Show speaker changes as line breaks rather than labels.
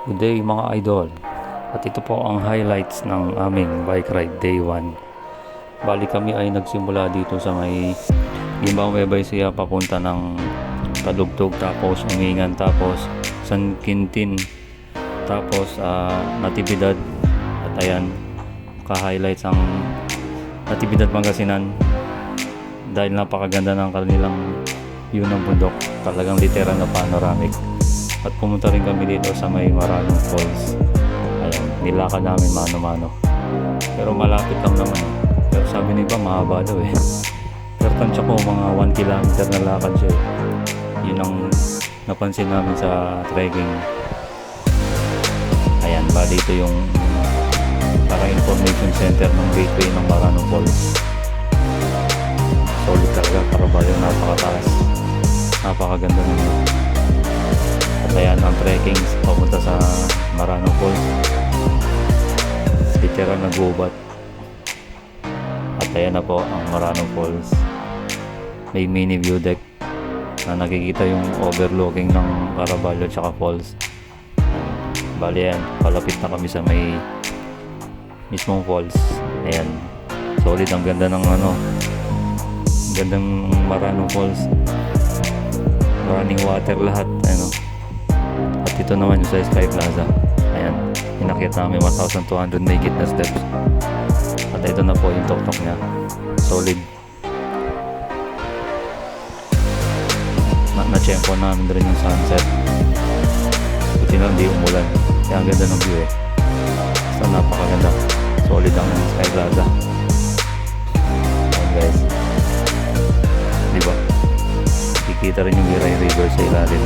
Good day mga idol. At ito po ang highlights ng aming bike ride day 1. Bali kami ay nagsimula dito sa may Gimbang Nueva Ecija papunta ng Talugtog, tapos Umingan, tapos San Quintin, tapos Natividad. At ayan, ka-highlights ang Natividad Pangasinan dahil napakaganda ng kanilang view ng bundok, talagang literal na panoramic. At pumunta rin kami dito sa may Maranong Falls. Ayan, nilakad namin mano-mano. Pero malapit lang naman. Pero sabi ni iba mahaba daw eh. Pero tansya ko mga 1 kilometer na lakad siya eh. Yun ang napansin namin sa trekking. Ayan, ba dito yung para information center ng gateway ng Maranong Falls. Solid talaga, para ba yung napakataas. Napakaganda naman. At ayan ang trekking papunta sa Maranong Falls, literal na gubat. At ayan na po ang Maranong Falls. May mini view deck na nakikita yung overlooking ng Caraballo tsaka falls. Bali yan, palapit na kami sa may mismong falls. Ayan, solid, ang ganda ng gandang Maranong Falls, running water lahat, At ito naman yung sa Sky Plaza. Ayan, inakyat namin 1,200 megit na steps. At ito na po yung tuktok niya. Solid. Na-chempo namin rin yung sunset. Buti na hindi umulan. Kaya ang ganda ng view eh. Basta napakaganda. Solid ang Sky Plaza. Ayan guys, diba? Kikita rin yung Viray River sa ilalim.